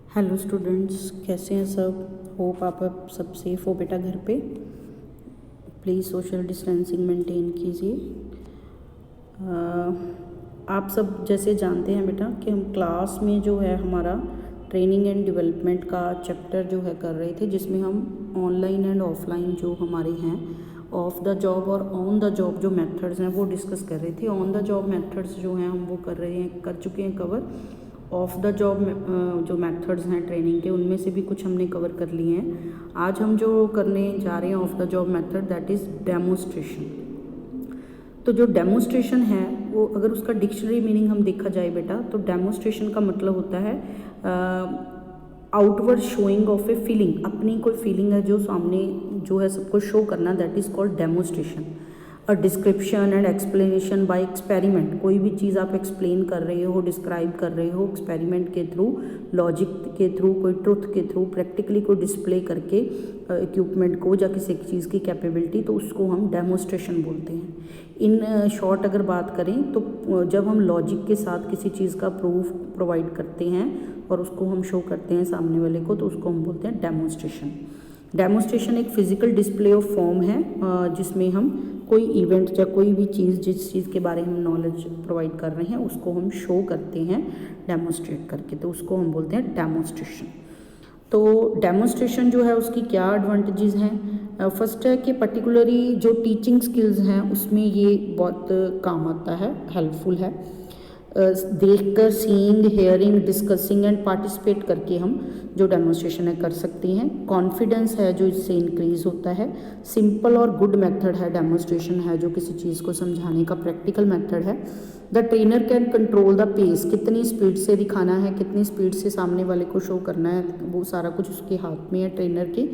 Hello students, कैसे हैं सब। होप आप सब सेफ हो बेटा घर पे। प्लीज़ सोशल डिस्टेंसिंग मेंटेन कीजिए। आप सब जैसे जानते हैं बेटा कि हम क्लास में जो है हमारा ट्रेनिंग एंड डेवलपमेंट का चैप्टर जो है कर रहे थे, जिसमें हम ऑनलाइन एंड ऑफलाइन जो हमारे हैं ऑफ द जॉब और ऑन द जॉब जो मेथड्स हैं वो डिस्कस कर रहे थे। ऑन द जॉब मेथड्स जो हैं हम वो कर चुके हैं कवर। ऑफ द जॉब जो मेथड्स हैं ट्रेनिंग के, उनमें से भी कुछ हमने कवर कर लिए हैं। आज हम जो करने जा रहे हैं of the job method, that is demonstration. तो जो डेमोस्ट्रेशन है वो अगर उसका डिक्शनरी मीनिंग हम देखा जाए बेटा, तो डेमोस्ट्रेशन का मतलब होता है outward showing off a feeling. अपनी कोई फीलिंग है जो सामने जो है सबको शो करना, that is called demonstration. A description and explanation by experiment. कोई भी चीज़ आप एक्सप्लेन कर रहे हो, डिस्क्राइब कर रहे हो एक्सपेरिमेंट के थ्रू, लॉजिक के थ्रू, कोई ट्रुथ के थ्रू, प्रैक्टिकली कोई डिस्प्ले करके इक्विपमेंट को या किसी चीज़ की कैपेबिलिटी, तो उसको हम डेमोस्ट्रेशन बोलते हैं। इन शॉर्ट अगर बात करें तो जब हम लॉजिक के साथ किसी चीज़ का प्रूफ प्रोवाइड करते हैं और उसको हम शो करते हैं सामने वाले को, तो उसको हम बोलते हैं डेमोस्ट्रेशन। डेमोस्ट्रेशन एक फिजिकल डिस्प्ले ऑफ फॉर्म है जिसमें हम कोई इवेंट या कोई भी चीज़, जिस चीज़ के बारे में हम नॉलेज प्रोवाइड कर रहे हैं उसको हम शो करते हैं डेमोस्ट्रेट करके, तो उसको हम बोलते हैं डेमोस्ट्रेशन। तो डेमोस्ट्रेशन जो है उसकी क्या एडवांटेजेस हैं। फर्स्ट है कि पर्टिकुलरली जो टीचिंग स्किल्स हैं उसमें ये बहुत काम आता है, हेल्पफुल है। देखकर, seeing, hearing, discussing and participate करके हम जो डेमोस्ट्रेशन है कर सकते हैं। कॉन्फिडेंस है जो इससे इंक्रीज होता है। सिंपल और गुड मेथड है डेमोस्ट्रेशन है, जो किसी चीज़ को समझाने का प्रैक्टिकल मेथड है। The trainer can control the pace. कितनी स्पीड से दिखाना है, कितनी स्पीड से सामने वाले को शो करना है, वो सारा कुछ उसके हाथ में है ट्रेनर के।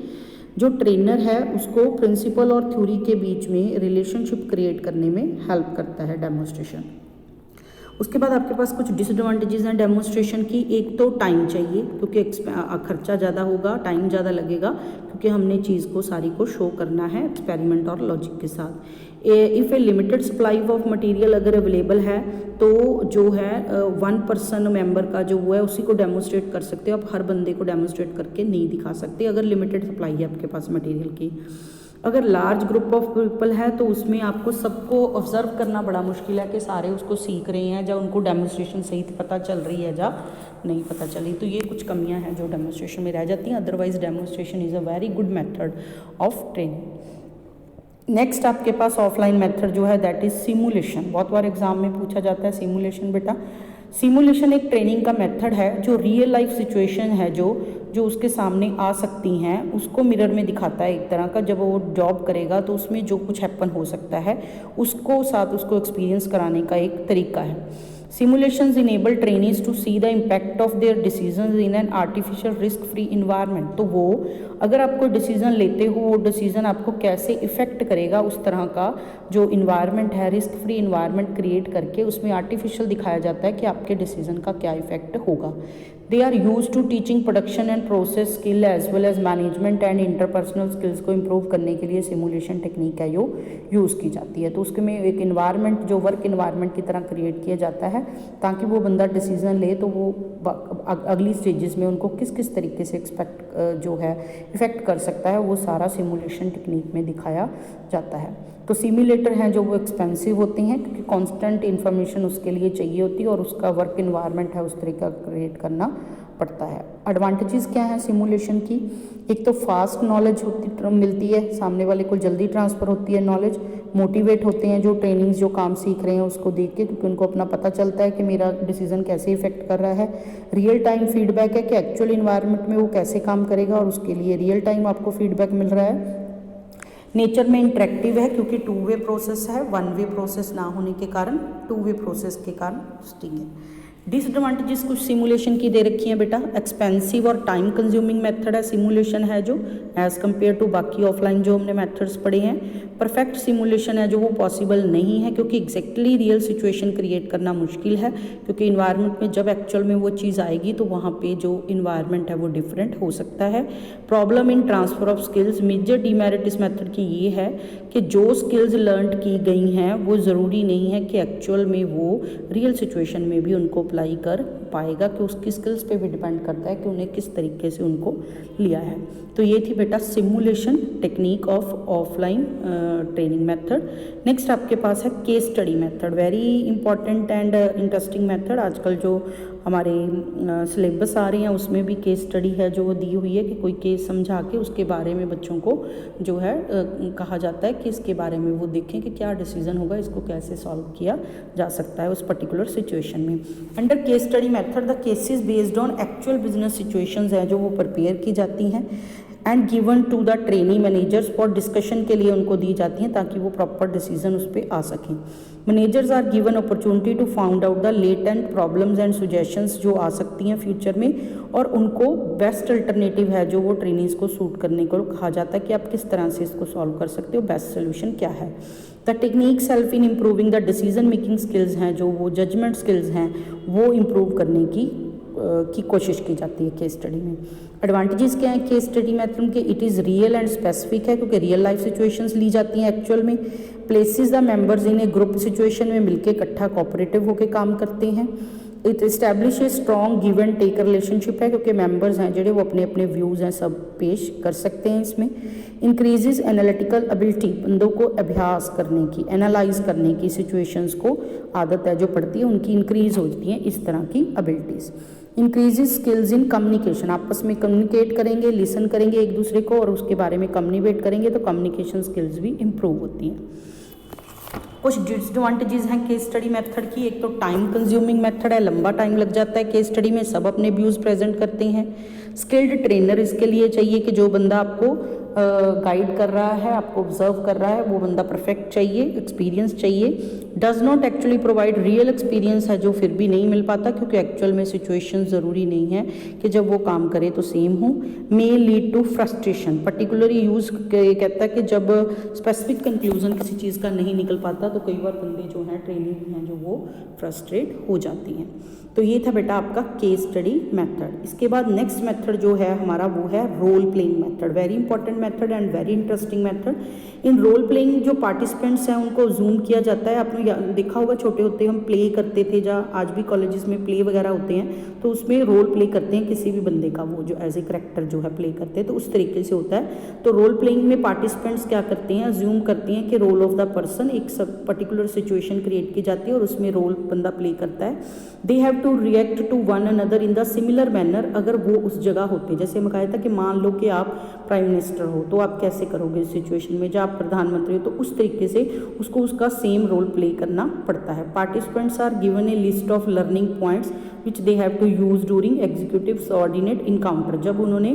जो ट्रेनर है उसको प्रिंसिपल और थ्योरी के बीच में रिलेशनशिप क्रिएट करने में हेल्प करता है डेमोस्ट्रेशन। उसके बाद आपके पास कुछ डिसएडवांटेजेस हैं डेमोस्ट्रेशन की। एक तो टाइम चाहिए, क्योंकि खर्चा ज़्यादा होगा, टाइम ज़्यादा लगेगा, क्योंकि हमने चीज़ को सारी को शो करना है एक्सपेरिमेंट और लॉजिक के साथ। If A limited supply of material अगर अवेलेबल है तो जो है 1 मेंबर का जो वो है उसी को डेमोस्ट्रेट कर सकते हो आप, हर बंदे को डेमोस्ट्रेट करके नहीं दिखा सकते अगर लिमिटेड सप्लाई है आपके पास मटेरियल की। अगर लार्ज ग्रुप ऑफ पीपल है तो उसमें आपको सबको ऑब्जर्व करना बड़ा मुश्किल है कि सारे उसको सीख रहे हैं या उनको डेमोस्ट्रेशन सही पता चल रही है या नहीं पता चली, तो ये कुछ कमियां हैं जो डेमोस्ट्रेशन में रह जाती हैं। Otherwise demonstration is a very good method of training. Next आपके पास ऑफलाइन मेथड जो है दैट इज़ सिमुलेशन। बहुत बार एग्जाम में पूछा जाता है सिमुलेशन बेटा। सिमुलेशन एक ट्रेनिंग का मेथड है जो रियल लाइफ सिचुएशन है जो उसके सामने आ सकती हैं उसको मिरर में दिखाता है एक तरह का। जब वो जॉब करेगा तो उसमें जो कुछ हैपन हो सकता है उसको साथ उसको एक्सपीरियंस कराने का एक तरीका है। Simulations enable trainees to see the impact of their decisions in an artificial risk free environment। तो वो अगर आप कोई डिसीजन लेते हो वो डिसीजन आपको कैसे इफ़ेक्ट करेगा, उस तरह का जो इन्वायरमेंट है, रिस्क फ्री इन्वायरमेंट क्रिएट करके उसमें आर्टिफिशियल दिखाया जाता है कि आपके डिसीजन का क्या इफेक्ट होगा। They are use to teaching production and process skill as well as management and interpersonal skills को इम्प्रूव करने के लिए सिमुलेशन टेक्निक है जो यूज़ की जाती है। तो उसके में एक इन्वायरमेंट जो वर्क इन्वायरमेंट की तरह क्रिएट किया जाता है ताकि वो बंदा डिसीजन ले तो वो अगली स्टेजेस में उनको किस किस तरीके से जो है इफ़ेक्ट कर सकता है, वो सारा सिमुलेशन टेक्निक में दिखाया जाता है। तो सिमुलेटर हैं जो वो एक्सपेंसिव होते हैं क्योंकि कांस्टेंट इन्फॉर्मेशन उसके लिए चाहिए होती है और उसका वर्क इन्वायरमेंट है उस तरीका क्रिएट करना पड़ता है। एडवांटेजेस क्या हैं सिमुलेशन की। एक तो फास्ट नॉलेज मिलती है, सामने वाले को जल्दी ट्रांसफ़र होती है नॉलेज। मोटिवेट होते हैं जो ट्रेनिंग्स जो काम सीख रहे हैं उसको देख के, क्योंकि उनको अपना पता चलता है कि मेरा डिसीजन कैसे इफेक्ट कर रहा है। रियल टाइम फीडबैक है कि एक्चुअल इन्वायरमेंट में वो कैसे काम करेगा और उसके लिए रियल टाइम आपको फीडबैक मिल रहा है। नेचर में इंटरेक्टिव है क्योंकि 2 वे प्रोसेस है, 1 वे प्रोसेस ना होने के कारण 2 वे प्रोसेस के कारण स्टिंग है। डिसएडवांटेजेस कुछ सिमुलेशन की दे रखी हैं बेटा। एक्सपेंसिव और टाइम कंज्यूमिंग मेथड है सिमुलेशन है जो एज़ कम्पेयर टू बाकी ऑफलाइन जो हमने मेथड्स पढ़े हैं। परफेक्ट सिमुलेशन है जो वो पॉसिबल नहीं है क्योंकि एग्जैक्टली रियल सिचुएशन क्रिएट करना मुश्किल है, क्योंकि इन्वायरमेंट में जब एक्चुअल में वो चीज़ आएगी तो वहाँ पे जो इन्वायरमेंट है वो डिफरेंट हो सकता है। Problem in transfer of skills. Major demerit इस मेथड की ये है कि जो स्किल्स लर्न की गई हैं वो ज़रूरी नहीं है कि एक्चुअल में वो रियल सिचुएशन में भी उनको अप्लाई कर पाएगा, कि उसकी स्किल्स पे भी डिपेंड करता है कि उन्हें किस तरीके से उनको लिया है। तो ये थी बेटा simulation technique of offline training method. Next आपके पास है case study method, very important and interesting method. आजकल जो हमारे सिलेबस आ रहे हैं उसमें भी केस स्टडी है जो वो दी हुई है, कि कोई केस समझा के उसके बारे में बच्चों को जो है कहा जाता है कि इसके बारे में वो देखें कि क्या डिसीजन होगा, इसको कैसे सॉल्व किया जा सकता है उस पर्टिकुलर सिचुएशन में। Under case study method the cases based on actual business situations हैं जो वो प्रिपेयर की जाती हैं and given to the trainee managers for discussion के लिए उनको दी जाती हैं ताकि वो प्रॉपर डिसीजन उस पर आ सकें। Managers are given opportunity to found out the latent problems and suggestions जो आ सकती हैं फ्यूचर में, और उनको बेस्ट अल्टरनेटिव है जो वो ट्रेनीज़ को सूट करने को कहा जाता है कि आप किस तरह से इसको सॉल्व कर सकते हो, बेस्ट सोल्यूशन क्या है। The technique self in improving the decision making skills हैं, जो वो जजमेंट स्किल्स हैं वो इम्प्रूव करने की कोशिश की जाती है केस स्टडी में। एडवांटेजेस क्या हैं केस स्टडी मेथड के? It is real and specific है क्योंकि रियल लाइफ सिचुएशंस ली जाती हैं एक्चुअल में। Places the members in a group situation में मिलकर इकट्ठा कोऑपरेटिव होकर काम करते हैं। It establish a strong give and take relationship है क्योंकि मेंबर्स हैं जो वो अपने अपने व्यूज़ हैं सब पेश कर सकते हैं इसमें। इंक्रीजेज एनालिटिकल एबिलिटी, बंदों को अभ्यास करने की, एनालाइज करने की, सिचुएशंस को आदत है जो पड़ती है उनकी इंक्रीज होती हैं इस तरह की abilities. Increases skills in communication, आपस में कम्युनिकेट करेंगे, लिसन करेंगे एक दूसरे को और उसके बारे में कम्युनिकेट करेंगे तो कम्युनिकेशन स्किल्स भी इम्प्रूव होती हैं। कुछ डिसएडवांटेजेस हैं केस स्टडी मेथड की। एक तो टाइम कंज्यूमिंग मेथड है, लंबा टाइम लग जाता है केस स्टडी में, सब अपने व्यूज़ प्रेजेंट करते हैं। स्किल्ड ट्रेनर इसके लिए चाहिए कि जो बंदा आपको गाइड कर रहा है, आपको ऑब्जर्व कर रहा है, वो बंदा परफेक्ट चाहिए, एक्सपीरियंस चाहिए। Does not actually provide real experience है जो फिर भी नहीं मिल पाता क्योंकि एक्चुअल में सिचुएशन ज़रूरी नहीं है कि जब वो काम करे तो सेम हो। May lead to frustration, particularly use कहता है कि जब स्पेसिफिक कंक्लूजन किसी चीज़ का नहीं निकल पाता तो कई बार बंदे जो हैं ट्रेनिंग हैं जो वो फ्रस्ट्रेट हो जाती हैं। तो ये था बेटा आपका केस स्टडी मेथड। इसके बाद नेक्स्ट मेथड जो है हमारा वो है role playing method, very important method and very interesting method. In role playing जो पार्टिसिपेंट्स हैं उनको जूम किया जाता है। आपने देखा होगा छोटे होते हम प्ले करते थे, जहाँ आज भी कॉलेजेस में प्ले वगैरह होते हैं तो उसमें रोल प्ले करते हैं किसी भी बंदे का, वो जो एज ए करेक्टर जो है प्ले करते हैं, तो उस तरीके से होता है। तो रोल प्लेइंग में पार्टिसिपेंट्स क्या करते हैं, अज्यूम करते हैं कि रोल ऑफ द पर्सन, एक सब पर्टिकुलर सिचुएशन क्रिएट की जाती है और उसमें रोल बंदा प्ले करता है। They have to react to one another in the similar manner. अगर वो उस जगह होते, जैसे मैं कहा था कि मान लो कि आप प्राइम मिनिस्टर हो तो आप कैसे करोगे इस सिचुएशन में, जब आप प्रधानमंत्री हो तो उस तरीके से उसको उसका सेम रोल प्ले करना पड़ता है। Participants are given a list of learning points which they have to use during executive subordinate encounter. जब उन्होंने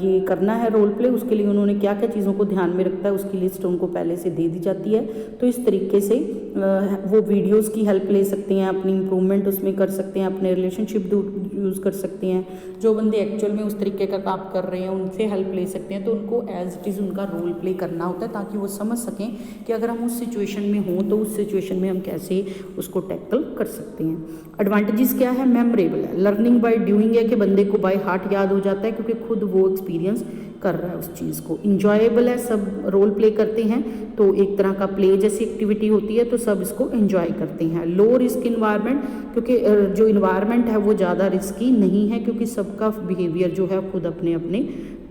ये करना है रोल प्ले, उसके लिए उन्होंने क्या क्या चीज़ों को ध्यान में रखता है उसकी लिस्ट उनको पहले से दे दी जाती है। तो इस तरीके से वो वीडियोज़ की हेल्प ले सकते हैं, अपनी इंप्रूवमेंट उसमें कर सकते हैं, अपने रिलेशनशिप यूज़ कर सकते हैं। जो बंदे एक्चुअल में उस तरीके का काम कर रहे हैं उनसे हेल्प ले सकते हैं। तो उनको एज इट इज़ उनका रोल प्ले करना होता है ताकि वो समझ सकें कि अगर हम उस सिचुएशन में हों तो उस सिचुएशन में हम कैसे उसको टैकल कर सकते हैं। एडवांटेजेस क्या है, मेमोरेबल है, लर्निंग बाय डूइंग है कि बंदे को बाय हार्ट याद हो जाता है क्योंकि खुद वो एक्सपीरियंस कर रहा है उस चीज़ को। इंजॉयबल है, सब रोल प्ले करते हैं तो एक तरह का प्ले जैसी एक्टिविटी होती है तो सब इसको एंजॉय करते हैं। लो रिस्क इन्वायरमेंट, क्योंकि जो इन्वायरमेंट है वो ज़्यादा रिस्की नहीं है क्योंकि सबका बिहेवियर जो है खुद अपने अपने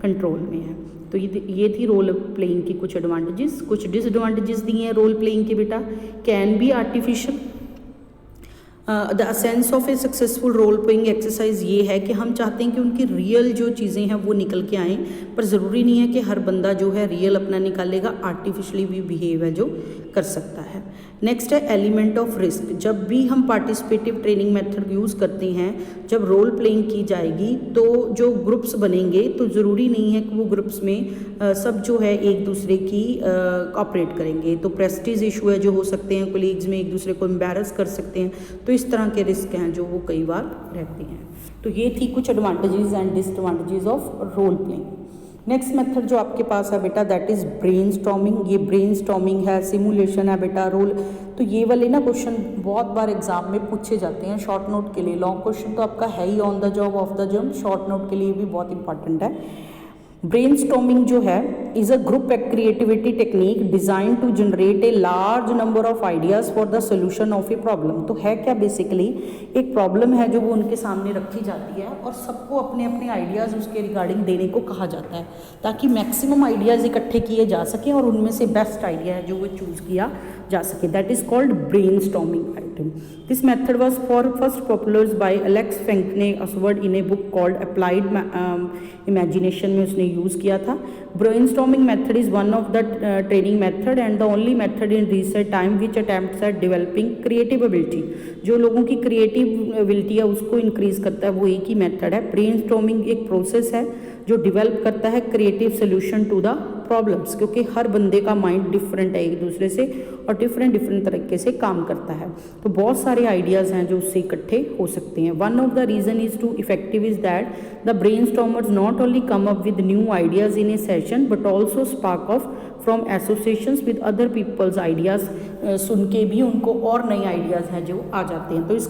कंट्रोल में है। तो ये थी रोल प्लेइंग की कुछ एडवांटेजेस। कुछ डिसएडवांटेजेस दिए हैं रोल प्लेइंग के बेटा। Can be artificial, the sense of a successful role playing exercise ये है कि हम चाहते हैं कि उनकी रियल जो चीज़ें हैं वो निकल के आएँ, पर ज़रूरी नहीं है कि हर बंदा जो है रियल अपना निकालेगा, आर्टिफिशियली भी बिहेव है जो कर सकता है। नेक्स्ट है एलिमेंट ऑफ रिस्क। जब भी हम पार्टिसिपेटिव ट्रेनिंग मेथड यूज़ करते हैं, जब रोल प्लेइंग की जाएगी तो जो ग्रुप्स बनेंगे तो ज़रूरी नहीं है कि वो ग्रुप्स में सब जो है एक दूसरे की ऑपरेट करेंगे। तो प्रेस्टीज इशू है जो हो सकते हैं, कोलीग्स में एक दूसरे को एम्बेरस कर सकते हैं, तो इस तरह के रिस्क हैं जो वो कई बार रहते हैं। तो ये थी कुछ advantages and disadvantages of role playing. Next method जो आपके पास है बेटा दैट इज़ ब्रेनस्टॉर्मिंग। ये ब्रेनस्टॉर्मिंग है, सिमुलेशन है बेटा, रोल। तो ये वाले ना क्वेश्चन बहुत बार एग्जाम में पूछे जाते हैं शॉर्ट नोट के लिए। लॉन्ग क्वेश्चन तो आपका है ही on the job off the jump, short note के लिए भी बहुत इंपॉर्टेंट है। ब्रेनस्टॉर्मिंग जो है is a group creativity technique designed to generate a large number of ideas for the solution of a problem. तो है क्या, बेसिकली एक प्रॉब्लम है जो वो उनके सामने रखी जाती है और सबको अपने अपने आइडियाज़ उसके रिगार्डिंग देने को कहा जाता है ताकि मैक्सिमम आइडियाज़ इकट्ठे किए जा सकें और उनमें से बेस्ट आइडिया है जो वो चूज़ किया जा सके। That is called brainstorming item. This method was first popular by Alex फेंकने असवर्ड in a book called applied imagination में उसने यूज़ किया था। Brainstorming method is one of the training method and the only method in recent time which attempts at developing creative ability. जो लोगों की creative ability है उसको इंक्रीज करता है वो एक ही मेथड है। ब्रेनस्टॉर्मिंग एक प्रोसेस है जो डेवलप करता है creative solution to the problems, क्योंकि हर बंदे का माइंड डिफरेंट है एक दूसरे से और डिफरेंट तरीके से काम करता है, तो बहुत सारे आइडियाज़ हैं जो उससे इकट्ठे हो सकते हैं। One of the reason is to effective is that the brainstormers not only come up with new ideas in a session but also spark off from associations with other people's ideas. सुन के भी उनको और नए ideas हैं जो आ जाते हैं। तो इस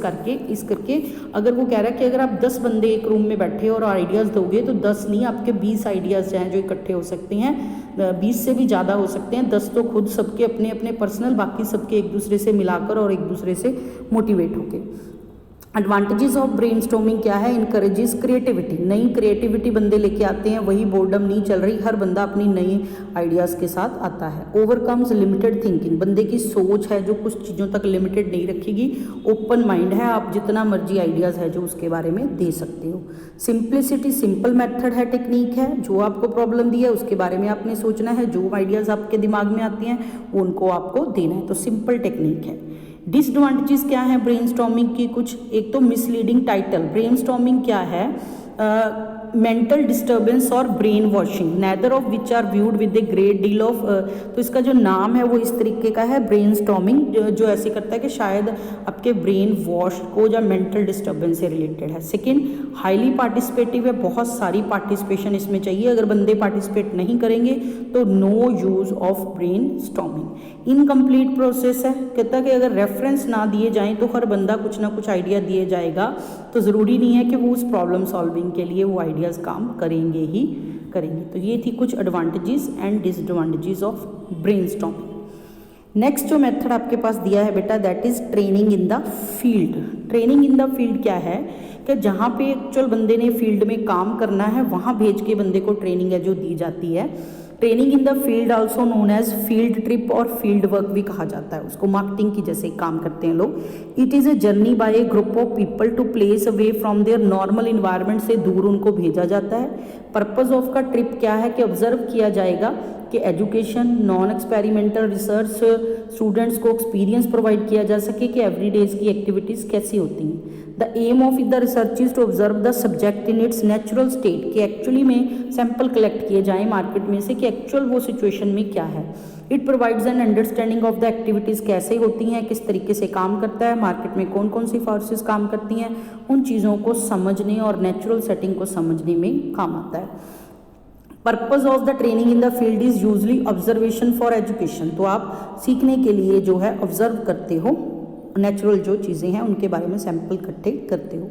करके अगर वो कह रहा है कि अगर आप 10 बंदे एक रूम में बैठे और आइडियाज़ दोगे तो 10 नहीं, आपके 20 आइडियाज़ हैं जो इकट्ठे हो सकते हैं, 20 से भी ज़्यादा हो सकते हैं। 10 तो खुद सबके अपने अपने पर्सनल, बाकी सबके एक दूसरे से मिलाकर और एक दूसरे से मोटिवेट होके। एडवांटेजेस ऑफ ब्रेनस्टॉर्मिंग क्या है? इनकरेजेस क्रिएटिविटी, नई क्रिएटिविटी बंदे लेके आते हैं, वही बोर्डम नहीं चल रही, हर बंदा अपनी नई आइडियाज़ के साथ आता है। ओवरकम्स लिमिटेड थिंकिंग, बंदे की सोच है जो कुछ चीज़ों तक लिमिटेड नहीं रखेगी, ओपन माइंड है, आप जितना मर्जी आइडियाज़ है जो उसके बारे में दे सकते हो। सिंप्लिसिटी, सिंपल मेथड है, टेक्निक है, जो आपको प्रॉब्लम दी है उसके बारे में आपने सोचना है, जो आइडियाज़ आपके दिमाग में आती हैं उनको आपको देना है, तो सिंपल टेक्निक है। डिसएडवांटेजेस क्या है ब्रेनस्टॉर्मिंग की? कुछ, एक तो मिसलीडिंग टाइटल। ब्रेनस्टॉर्मिंग क्या है? मेंटल डिस्टर्बेंस और brain washing, neither of which are viewed with a great deal of. तो इसका जो नाम है वो इस तरीके का है ब्रेनस्टॉर्मिंग, जो ऐसे करता है कि शायद आपके ब्रेन वॉश को या मेंटल डिस्टर्बेंस से रिलेटेड है। सेकेंड, हाईली पार्टिसिपेटिव है, बहुत सारी पार्टिसिपेशन इसमें चाहिए, अगर बंदे पार्टिसिपेट नहीं करेंगे तो no use of brainstorming. Incomplete process है, कहता है कि अगर रेफरेंस ना दिए जाएं तो हर बंदा कुछ ना कुछ आइडिया दिए जाएगा, तो ज़रूरी नहीं है कि वो उस प्रॉब्लम सॉल्विंग के लिए वो आइडियाज़ काम करेंगे ही करेंगे। तो ये थी कुछ advantages and disadvantages of brainstorming. Next जो मेथड आपके पास दिया है बेटा, that is training in the field. Training in the field क्या है कि जहाँ पे एक्चुअल बंदे ने फील्ड में काम करना है वहाँ भेज के बंदे को ट्रेनिंग है जो दी जाती है। Training in the field also known as field trip और फील्ड वर्क भी कहा जाता है, उसको मार्केटिंग की जैसे काम करते हैं लोग। It is a journey by a group of people to place away from their normal environment, से दूर उनको भेजा जाता है। पर्पज़ ऑफ का ट्रिप क्या है कि ऑब्जर्व किया जाएगा कि education, non experimental research, students को एक्सपीरियंस प्रोवाइड किया जा सके कि एवरीडेज की एक्टिविटीज़ कैसी होती हैं। The aim of the research is to observe the subject in its natural state, कि एक्चुअली में सैंपल कलेक्ट किए जाएँ मार्केट में से कि एक्चुअल वो सिचुएशन में क्या है। It provides an understanding of the activities, कैसे होती हैं, किस तरीके से काम करता है, मार्केट में कौन कौन सी फोर्सेस काम करती हैं, उन चीज़ों को समझने और नेचुरल सेटिंग को समझने में काम आता है। Purpose of the training in the field is usually observation for education, तो आप सीखने के लिए जो है ऑब्जर्व करते हो, नेचुरल जो चीज़ें हैं उनके बारे में सैंपल इकट्ठे करते हो।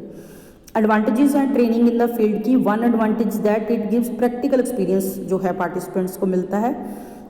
एडवांटेजेस हैं ट्रेनिंग इन द फील्ड की। One advantage that it gives practical experience जो है पार्टिसिपेंट्स को मिलता है।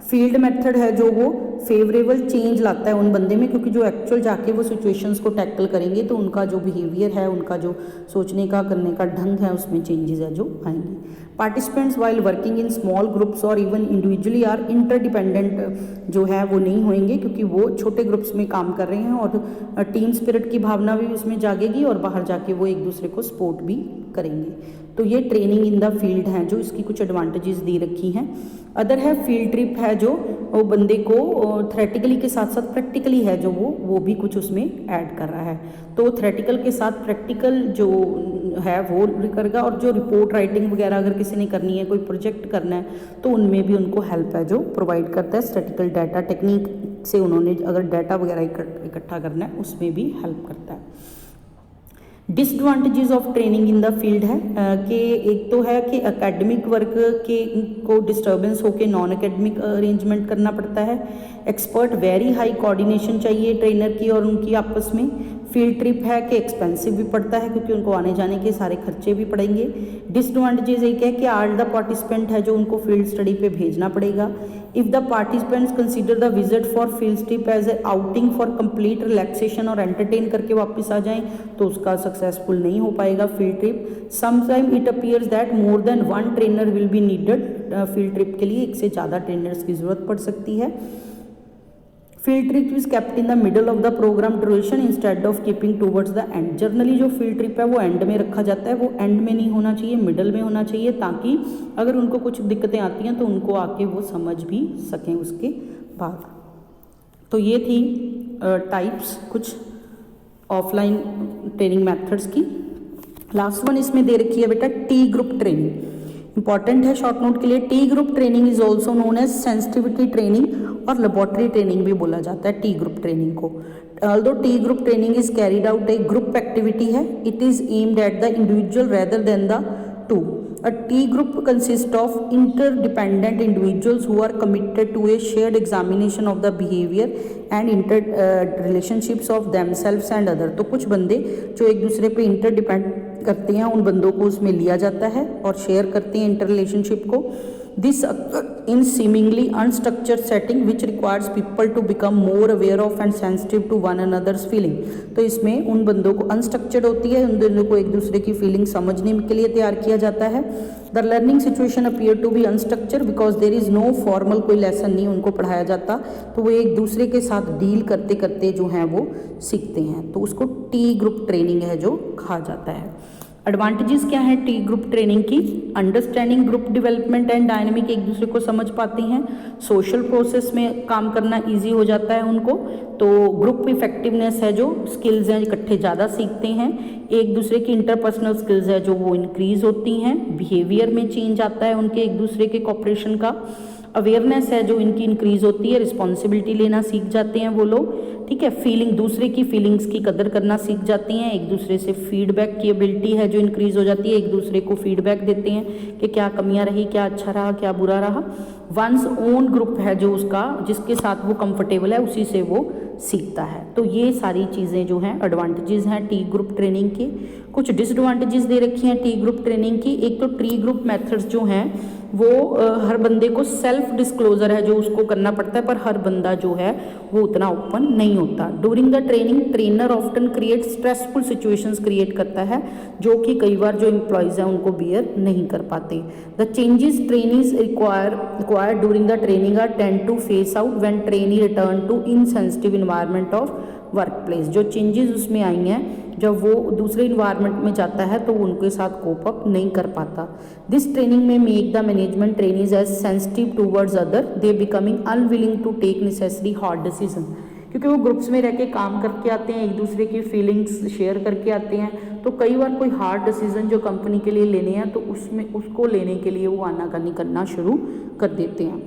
फील्ड मेथड है जो वो फेवरेबल चेंज लाता है उन बंदे में, क्योंकि जो एक्चुअल जाके वो सिचुएशंस को टैकल करेंगे तो उनका जो बिहेवियर है, उनका जो सोचने का करने का ढंग है, उसमें चेंजेस है जो आएंगे। Participants while working in small groups और इवन इंडिविजुअली आर इंटरडिपेंडेंट जो है वो नहीं होंगे, क्योंकि वो छोटे ग्रुप्स में काम कर रहे हैं और टीम स्पिरिट की भावना भी उसमें जागेगी और बाहर जाके वो एक दूसरे को सपोर्ट भी करेंगे। तो ये ट्रेनिंग इन द फील्ड है जो इसकी कुछ एडवांटेजेस दी रखी हैं। अदर है फील्ड ट्रिप है जो वो बंदे को थ्रेटिकली के साथ साथ प्रैक्टिकली है जो वो भी कुछ उसमें ऐड कर रहा है। तो थ्रेटिकल के साथ प्रैक्टिकल जो है वो करेगा, और जो रिपोर्ट राइटिंग वगैरह अगर किसी ने करनी है, कोई प्रोजेक्ट करना है, तो उनमें भी उनको हेल्प है जो प्रोवाइड करता है। स्टैटिकल डाटा टेक्निक से उन्होंने अगर डाटा वगैरह इकट्ठा करना है उसमें भी हेल्प करता है। Disadvantages of training in the field है कि एक तो है कि एकेडमिक वर्क के को डिस्टर्बेंस होकर नॉन एकेडमिक अरेंजमेंट करना पड़ता है। एक्सपर्ट वेरी हाई कोऑर्डिनेशन चाहिए ट्रेनर की और उनकी आपस में। फील्ड ट्रिप है कि एक्सपेंसिव भी पड़ता है क्योंकि उनको आने जाने के सारे खर्चे भी पड़ेंगे। डिसएडवांटेजेस एक है कि ऑल द पार्टिसिपेंट है जो उनको फील्ड स्टडी पे भेजना पड़ेगा। If the participants consider the visit for field trip as a outing for complete relaxation और एंटरटेन करके वापस आ जाएं तो उसका सक्सेसफुल नहीं हो पाएगा field trip. Sometime it appears that more than one trainer will be needed. Field trip के लिए एक से ज़्यादा ट्रेनर्स की ज़रूरत पड़ सकती है। Field trip is kept in the middle of the programme duration instead of keeping towards the end. Generally जो फील्ड ट्रिप है वो एंड में रखा जाता है, वो एंड में नहीं होना चाहिए, मिडल में होना चाहिए, ताकि अगर उनको कुछ दिक्कतें आती हैं तो उनको आके वो समझ भी सकें उसके बाद। तो ये थी टाइप्स कुछ ऑफलाइन ट्रेनिंग मेथड्स की। लास्ट वन इसमें दे रखी है बेटा टी ग्रुप ट्रेनिंग। इंपॉर्टेंट है शॉर्ट नोट के लिए। T group training is also known as sensitivity training और लेबोरेटरी ट्रेनिंग भी बोला जाता है टी ग्रुप ट्रेनिंग को। Although T group training is carried out a group activity है, it is aimed at the individual rather than the two. A T group consists of interdependent individuals who are committed to a shared examination of the behavior and relationships of themselves and other। तो कुछ बंदे जो एक दूसरे पे interdepend करते हैं उन बंदों को उसमें लिया जाता है और शेयर करते हैं इंटर रिलेशनशिप को। This in seemingly unstructured setting which requires people to become more aware of and sensitive to one another's feeling। तो इसमें उन बंदों को अनस्ट्रक्चर्ड होती है, उन दोनों को एक दूसरे की फीलिंग समझने के लिए तैयार किया जाता है। The learning situation appear to be unstructured because there is no formal, कोई लेसन नहीं उनको पढ़ाया जाता, तो वो एक दूसरे के साथ डील करते करते जो हैं वो सीखते हैं, तो उसको टी ग्रुप ट्रेनिंग है जो कहा जाता है। एडवांटेजेस क्या है टी ग्रुप ट्रेनिंग की? Understanding group development and dynamic, एक दूसरे को समझ पाते हैं। सोशल प्रोसेस में काम करना इजी हो जाता है उनको। तो ग्रुप इफेक्टिवनेस है जो स्किल्स हैं इकट्ठे ज़्यादा सीखते हैं। एक दूसरे की इंटरपर्सनल स्किल्स है जो वो इंक्रीज होती हैं। बिहेवियर में चेंज आता है उनके एक दूसरे के कॉपरेशन का। अवेयरनेस है जो इनकी इंक्रीज होती है, रिस्पॉन्सिबिलिटी लेना सीख जाते हैं वो लोग, ठीक है। फीलिंग, दूसरे की फीलिंग्स की कदर करना सीख जाती हैं। एक दूसरे से फीडबैक की एबिलिटी है जो इंक्रीज हो जाती है, एक दूसरे को फीडबैक देते हैं कि क्या कमियां रही, क्या अच्छा रहा, क्या बुरा रहा। वंस ओन ग्रुप है जो उसका, जिसके साथ वो कंफर्टेबल है उसी से वो सीखता है। तो ये सारी चीज़ें जो हैं एडवांटेजेस हैं टी ग्रुप ट्रेनिंग के। कुछ डिसएडवांटेजेस दे रखी हैं टी ग्रुप ट्रेनिंग की। एक तो टी ग्रुप मेथड्स जो हैं वो हर बंदे को सेल्फ डिस्क्लोजर है जो उसको करना पड़ता है, पर हर बंदा जो है वो उतना ओपन नहीं होता। During the training trainer often create stressful situations create करता है जो कि कई बार जो एम्प्लॉयज़ हैं उनको बियर नहीं कर पाते। The changes trainees required during the training are tend to fade out when trainee return to insensitive environment of work place. जो चेंजेस उसमें आई हैं जब वो दूसरे इन्वायरमेंट में जाता है तो उनके साथ कोप अप नहीं कर पाता। दिस ट्रेनिंग में make the management trainees as sensitive towards other, they becoming unwilling to take necessary hard decision. क्योंकि वो ग्रुप्स में रह के काम करके आते हैं, एक दूसरे की फीलिंग्स शेयर करके आते हैं, तो कई बार कोई हार्ड डिसीजन जो कंपनी के लिए लेने हैं तो उसमें उसको लेने के लिए वो आनाकानी करना शुरू कर देते हैं।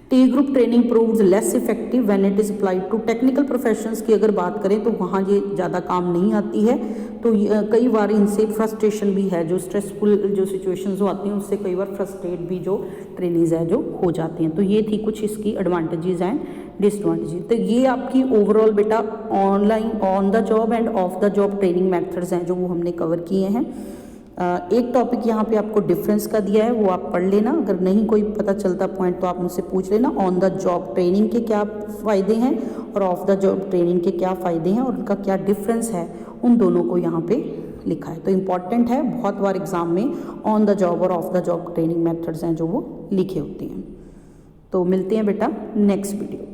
T group training proves less effective when it is applied to technical professions की अगर बात करें तो वहाँ ये ज़्यादा काम नहीं आती है। तो कई बार इनसे फ्रस्ट्रेशन भी है, जो स्ट्रेसफुल जो सिचुएशंस आती हैं उससे कई बार फ्रस्ट्रेट भी जो ट्रेनीज है जो हो जाती हैं। तो ये थी कुछ इसकी एडवांटेजेस एंड डिसएडवांटेजेस। तो ये आपकी ओवरऑल बेटा online on the job end of the job training methods हैं जो वो हमने कवर किए हैं। एक टॉपिक यहाँ पे आपको डिफरेंस का दिया है, वो आप पढ़ लेना। अगर नहीं कोई पता चलता पॉइंट तो आप मुझसे पूछ लेना। ऑन द जॉब ट्रेनिंग के क्या फ़ायदे हैं और ऑफ द जॉब ट्रेनिंग के क्या फ़ायदे हैं और उनका क्या डिफरेंस है, उन दोनों को यहाँ पे लिखा है। तो इम्पॉर्टेंट है, बहुत बार एग्जाम में ऑन द जॉब और of the job training methods हैं जो वो लिखे होते हैं। तो मिलते हैं बेटा नेक्स्ट वीडियो।